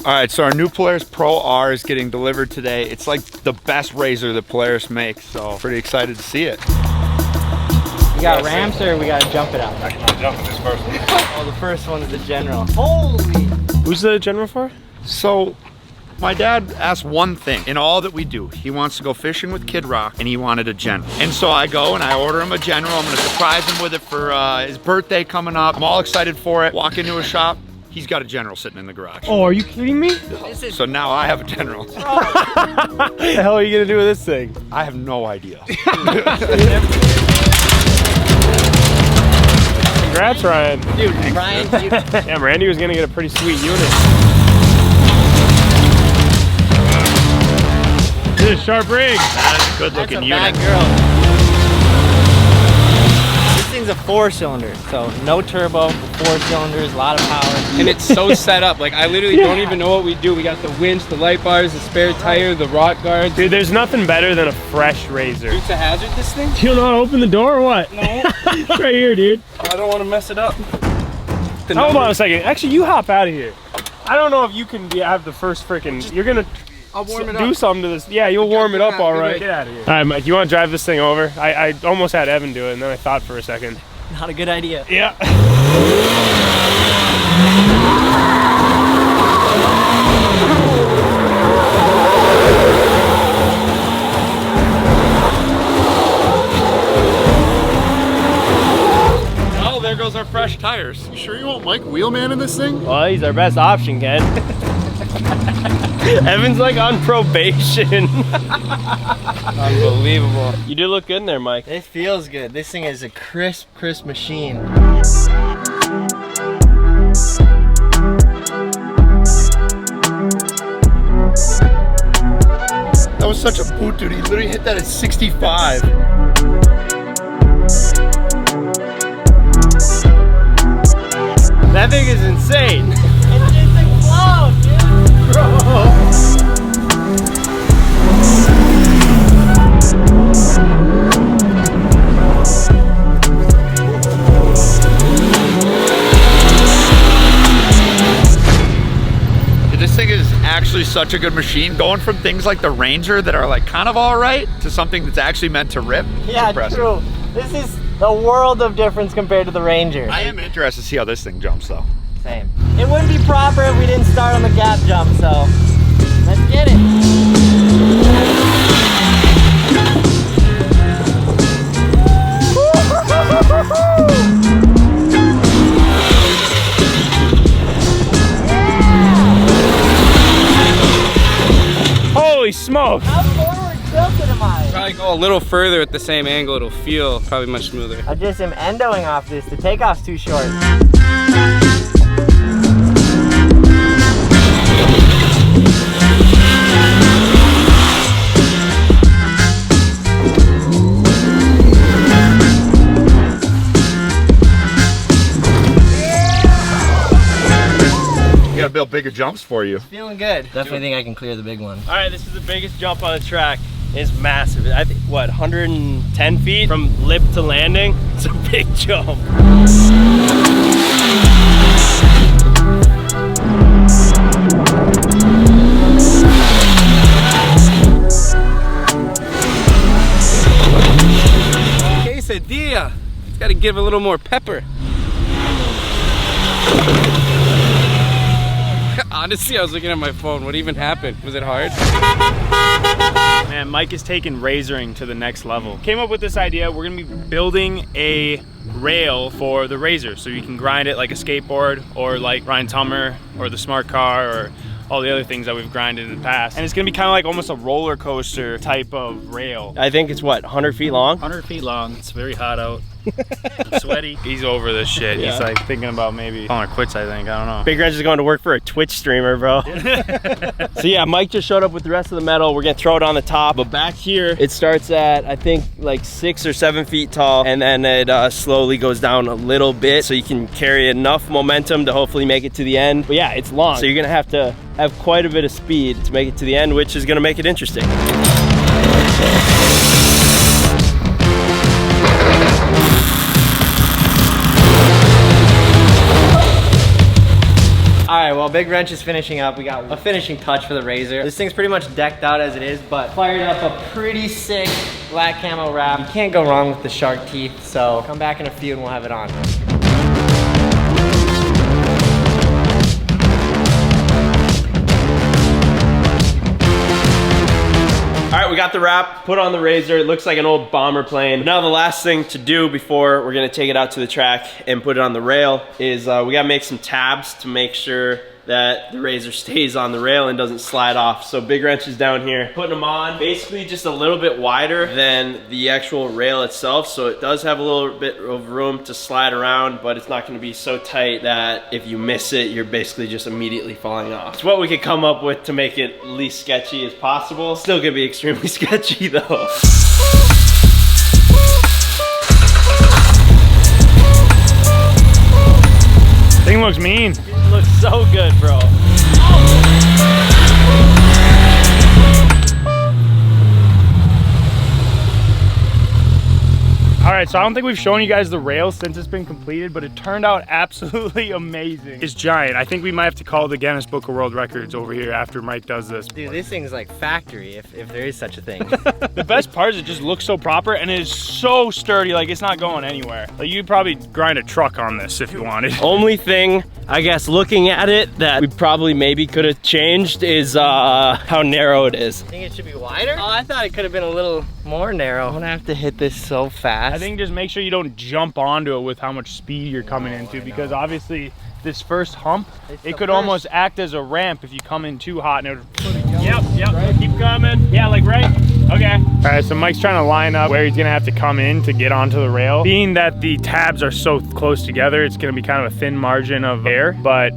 All right, so our new Polaris Pro R is getting delivered today. It's like the best razor that Polaris makes, so pretty excited to see it. We got ramps or we gotta jump it out? I can jump in this first one. Oh, the first one's the general. Holy! Who's the general for? So, my dad asked one thing in all that we do. He wants to go fishing with Kid Rock, and he wanted a general. And so I go and I order him a general. I'm gonna surprise him with it for his birthday coming up. I'm all excited for it. Walk into a shop, he's got a general sitting in the garage. Oh, are you kidding me? So now I have a general. What the hell are you gonna do with this thing? I have no idea. Congrats, Ryan. Dude, Ryan, Damn, Randy was gonna get a pretty sweet unit. This is a sharp rig. That's a good looking unit. bad girl. This thing's a 4-cylinder, so no turbo, 4 cylinders, a lot of power. And it's so set up. Like, I literally don't even know what we do. We got the winch, the light bars, the spare tire, the rock guards. Dude, there's nothing better than a fresh razor. It's a hazard, this thing? You don't know how to open the door or what? No. It's right here, dude. I don't want to mess it up. Hold on a second. Actually, you hop out of here. I don't know if you can have the first freaking. You're gonna I'll warm it up. do something to this. Yeah, you'll warm it up all right. Get out of here. All right, Mike, you want to drive this thing over? I almost had Evan do it, and then I thought for a second. Not a good idea. Yeah. Oh, there goes our fresh tires. You sure you want Mike Wheelman in this thing? Well, he's our best option, Ken. Evan's like on probation. Unbelievable. You do look good in there, Mike. It feels good. This thing is a crisp machine. That was such a boot, dude. He literally hit that at 65. That thing is insane. It's a cloud, dude. This thing is actually such a good machine. Going from things like the Ranger that are like kind of all right to something that's actually meant to rip. Yeah, impressive. true. This is a world of difference compared to the Ranger. I am interested to see how this thing jumps though. Same. It wouldn't be proper if we didn't start on the gap jump, so let's get it. Holy smokes. How forward tilted am I? Probably go a little further at the same angle. It'll feel probably much smoother. I just am endoing off this. The takeoff's too short. We gotta build bigger jumps for you. Feeling good. Definitely think I can clear the big one. All right, this is the biggest jump on the track. It's massive. I think, what, 110 feet from lip to landing? It's a big jump. Quesadilla. It's got to give a little more pepper. Honestly, I was looking at my phone. What even happened? Was it hard? Man, Mike is taking razoring to the next level. Came up with this idea. We're gonna be building a rail for the razor so you can grind it like a skateboard or like Ryan Tummer or the Smart Car or all the other things that we've grinded in the past. And it's gonna be kind of like almost a roller coaster type of rail. I think it's what, 100 feet long? 100 feet long. It's very hot out. I'm sweaty. He's over this shit. Yeah. He's like thinking about maybe calling it quits, I think. I don't know. Big Wrench is going to work for a Twitch streamer, bro. So yeah, Mike just showed up with the rest of the metal. We're gonna throw it on the top. But back here, it starts at, I think, like 6 or 7 feet tall. And then it slowly goes down a little bit so you can carry enough momentum to hopefully make it to the end. But yeah, it's long. So you're gonna have to have quite a bit of speed to make it to the end, which is gonna make it interesting. All right, while Big Wrench is finishing up, we got a finishing touch for the RZR. This thing's pretty much decked out as it is, but fired up a pretty sick black camo wrap. You can't go wrong with the shark teeth, so come back in a few and we'll have it on. All right, we got the wrap, put on the RZR. It looks like an old bomber plane. But now the last thing to do before we're gonna take it out to the track and put it on the rail is we gotta make some tabs to make sure that the RZR stays on the rail and doesn't slide off. So Big Wrench is down here, putting them on, basically just a little bit wider than the actual rail itself. So it does have a little bit of room to slide around, but it's not gonna be so tight that if you miss it, you're basically just immediately falling off. It's what we could come up with to make it least sketchy as possible. Still gonna be extremely sketchy though. Thing looks mean. It looks so good, bro. All right, so I don't think we've shown you guys the rail since it's been completed, but it turned out absolutely amazing. It's giant. I think we might have to call the Guinness Book of World Records over here after Mike does this. Dude, this thing's like factory, if there is such a thing. The best part is it just looks so proper and it is so sturdy, like it's not going anywhere. Like you'd probably grind a truck on this if you wanted. Only thing, I guess, looking at it that we probably maybe could have changed is how narrow it is. Think it should be wider? Oh, I thought it could have been a little more narrow. I'm gonna have to hit this so fast. I think just make sure you don't jump onto it with how much speed you're coming into, because obviously this first hump, it could almost act as a ramp if you come in too hot and it would... Yep, right? Keep coming. Yeah, like right? Okay. All right, so Mike's trying to line up where he's gonna have to come in to get onto the rail. Being that the tabs are so close together, it's gonna be kind of a thin margin of air, but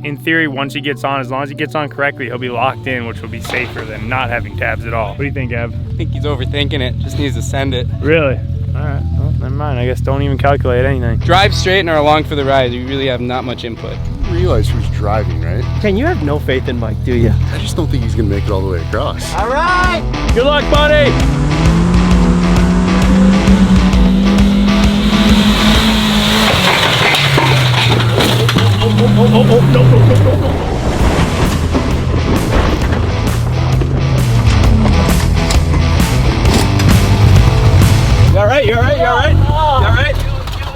in theory, once he gets on, as long as he gets on correctly, he'll be locked in, which will be safer than not having tabs at all. What do you think, Ev? I think he's overthinking it. Just needs to send it. Really? All right, well, never mind. I guess don't even calculate anything. Drive straight and are along for the ride. You really have not much input. You realize who's driving, right? Ken, you have no faith in Mike, do you? I just don't think he's gonna make it all the way across. All right! Good luck, buddy! No. You all right? You all right? You all right? You all right?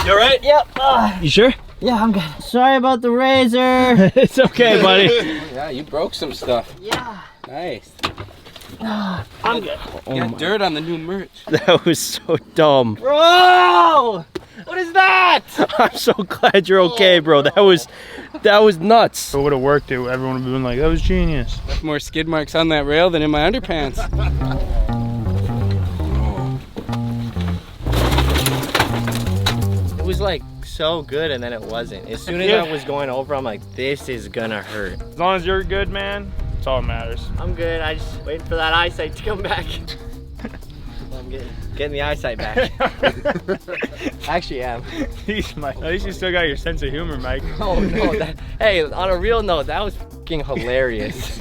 You all right? Yep. You sure? Yeah, I'm good. Sorry about the RZR. It's okay, buddy. Yeah, you broke some stuff. Yeah. Nice. I'm good. Oh Got dirt on the new merch. That was so dumb. Bro! What is that? I'm so glad you're okay, bro. That was nuts. If it would have worked, everyone would have been like, that was genius. Left more skid marks on that rail than in my underpants. It was like so good and then it wasn't. As soon as I was going over, I'm like, this is gonna hurt. As long as you're good, man, that's all that matters. I'm good. I just waiting for that eyesight to come back. I'm getting the eyesight back. I actually am. Jeez, Mike. At least you still got your sense of humor, Mike. Oh no, hey, on a real note, that was fucking hilarious.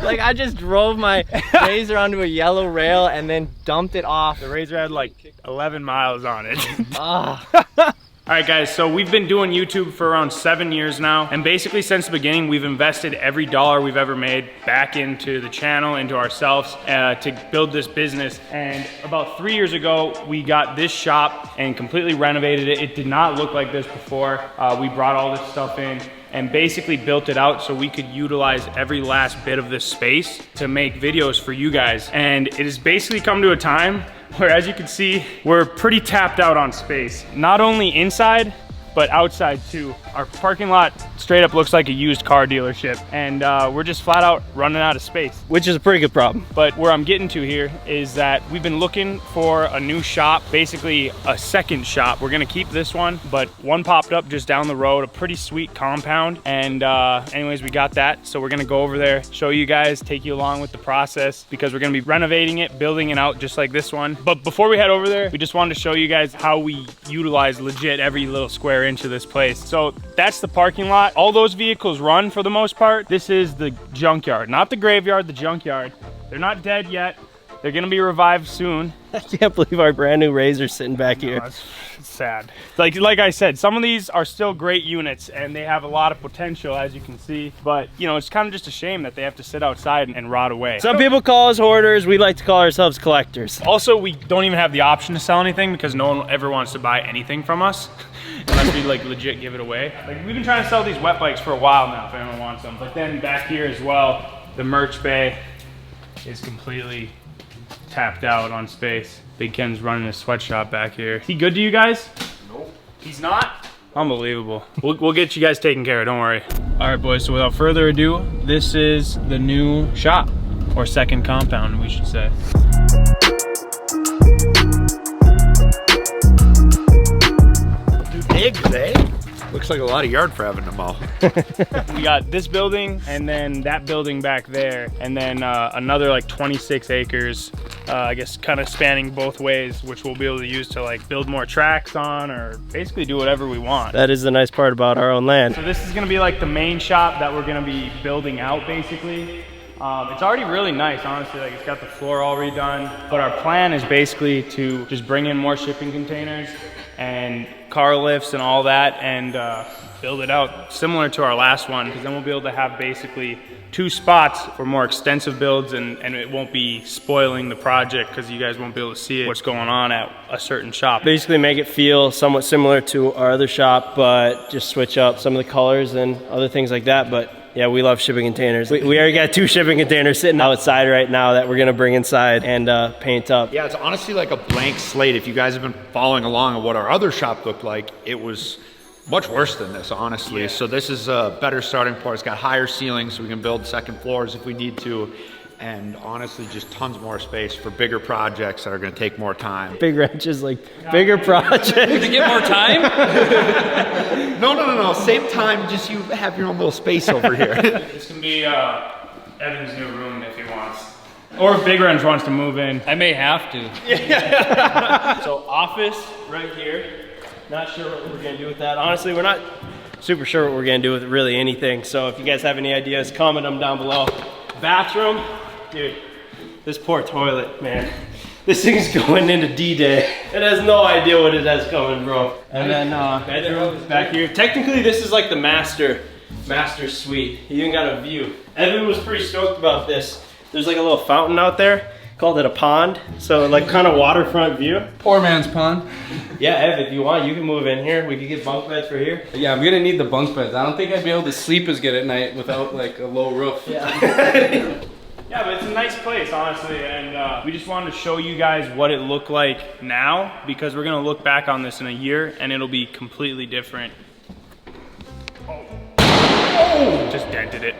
Like I just drove my RZR onto a yellow rail and then dumped it off. The RZR had like 11 miles on it. Ah. All right, guys, so we've been doing YouTube for around 7 years now, and basically since the beginning, we've invested every dollar we've ever made back into the channel, into ourselves, to build this business. And about 3 years ago, we got this shop and completely renovated it. It did not look like this before. We brought all this stuff in and basically built it out so we could utilize every last bit of this space to make videos for you guys. And it has basically come to a time where, as you can see, we're pretty tapped out on space. Not only inside, but outside too. Our parking lot straight up looks like a used car dealership, and we're just flat out running out of space. Which is a pretty good problem. But where I'm getting to here is that we've been looking for a new shop, basically a second shop. We're gonna keep this one, but one popped up just down the road, a pretty sweet compound. And anyways, we got that. So we're gonna go over there, show you guys, take you along with the process, because we're gonna be renovating it, building it out just like this one. But before we head over there, we just wanted to show you guys how we utilize legit every little square inch of this place. So that's the parking lot. All those vehicles run for the most part. This is the junkyard, not the graveyard, the junkyard. They're not dead yet. They're gonna be revived soon. I can't believe our brand new RZR sitting back here. It's sad. Like I said, some of these are still great units and they have a lot of potential, as you can see. But you know, it's kind of just a shame that they have to sit outside and rot away. Some people call us hoarders. We like to call ourselves collectors. Also, we don't even have the option to sell anything because no one ever wants to buy anything from us unless we like legit give it away. Like we've been trying to sell these wet bikes for a while now if anyone wants them. But then back here as well, the merch bay is completely tapped out on space. Big Ken's running a sweatshop back here. Is he good to you guys? Nope. He's not? Unbelievable. We'll get you guys taken care of, don't worry. All right, boys, so without further ado, this is the new shop, or second compound, we should say. Big, eh? Looks like a lot of yard for having to mow. We got this building and then that building back there and then another like 26 acres, I guess kind of spanning both ways, which we'll be able to use to like build more tracks on or basically do whatever we want. That is the nice part about our own land. So this is gonna be like the main shop that we're gonna be building out basically. It's already really nice, honestly, like it's got the floor all redone, but our plan is basically to just bring in more shipping containers and car lifts and all that and build it out similar to our last one, because then we'll be able to have basically 2 spots for more extensive builds and it won't be spoiling the project because you guys won't be able to see what's going on at a certain shop. Basically make it feel somewhat similar to our other shop, but just switch up some of the colors and other things like that. But yeah, we love shipping containers. We already got 2 shipping containers sitting outside right now that we're gonna bring inside and paint up. Yeah, it's honestly like a blank slate. If you guys have been following along on what our other shop looked like, it was much worse than this, honestly. Yeah. So this is a better starting point. It's got higher ceilings so we can build second floors if we need to. And honestly, just tons more space for bigger projects that are gonna take more time. Big wrenches, like bigger projects. To get more time? No. Same time, just you have your own little space over here. This can be Evan's new room if he wants. Or if Big Wrench wants to move in. I may have to. So office right here. Not sure what we're gonna do with that. Honestly, we're not super sure what we're gonna do with really anything. So if you guys have any ideas, comment them down below. Bathroom, dude, this poor toilet, man. This thing's going into D-Day. It has no idea what it has coming, bro. And then bedroom back here. Technically, this is like the master suite. You even got a view. Evan was pretty stoked about this. There's like a little fountain out there. Called it a pond. So like kind of waterfront view. Poor man's pond. Yeah, Ev, if you want, you can move in here. We could get bunk beds for here. Yeah, I'm gonna need the bunk beds. I don't think I'd be able to sleep as good at night without like a low roof. Yeah. Yeah, but it's a nice place, honestly, and we just wanted to show you guys what it looked like now, because we're gonna look back on this in a year and it'll be completely different. Oh! Just dented it.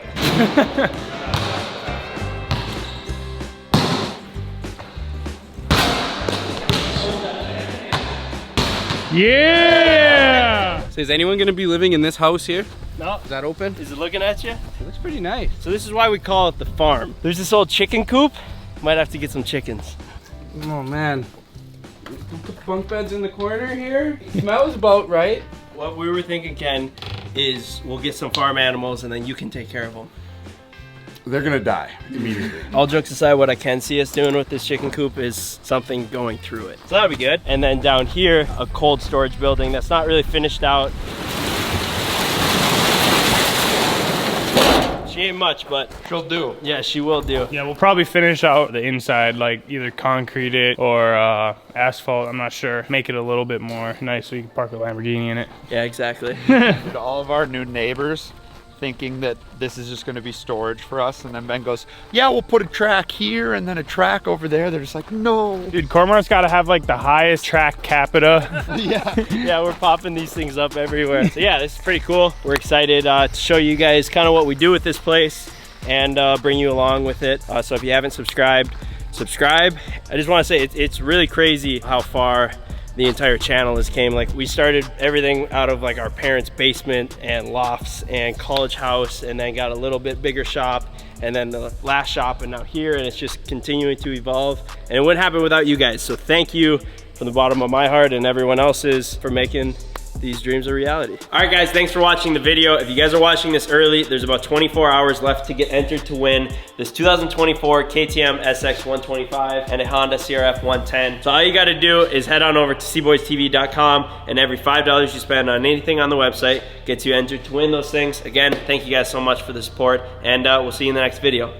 Yeah! So is anyone gonna be living in this house here? No. Is that open? Is it looking at you? It looks pretty nice. So this is why we call it the farm. There's this old chicken coop. Might have to get some chickens. Oh man. Put the bunk beds in the corner here. Smells about right. What we were thinking, Ken, is we'll get some farm animals and then you can take care of them. They're gonna die immediately. All jokes aside, what I can see us doing with this chicken coop is something going through it. So that'll be good. And then down here, a cold storage building that's not really finished out. She ain't much, but She'll do. yeah, she will do. Yeah, we'll probably finish out the inside, like either concrete it or asphalt, I'm not sure. Make it a little bit more nice so you can park a Lamborghini in it. Yeah, exactly. To all of our new neighbors, thinking that this is just going to be storage for us, and then Ben goes, yeah, we'll put a track here and then a track over there. They're just like, no. Dude, Cormorant's got to have like the highest track capita. Yeah. Yeah, we're popping these things up everywhere. So yeah, this is pretty cool. We're excited to show you guys kind of what we do with this place and bring you along with it. So if you haven't subscribed, subscribe. I just want to say it's really crazy how far the entire channel has came. Like we started everything out of like our parents' basement and lofts and college house, and then got a little bit bigger shop, and then the last shop, and now here, and it's just continuing to evolve. And it wouldn't happen without you guys. So thank you from the bottom of my heart and everyone else's for making these dreams are reality. All right, guys, thanks for watching the video. If you guys are watching this early, there's about 24 hours left to get entered to win this 2024 KTM SX 125 and a Honda CRF 110. So all you gotta do is head on over to Cboystv.com, and every $5 you spend on anything on the website gets you entered to win those things. Again, thank you guys so much for the support, and we'll see you in the next video.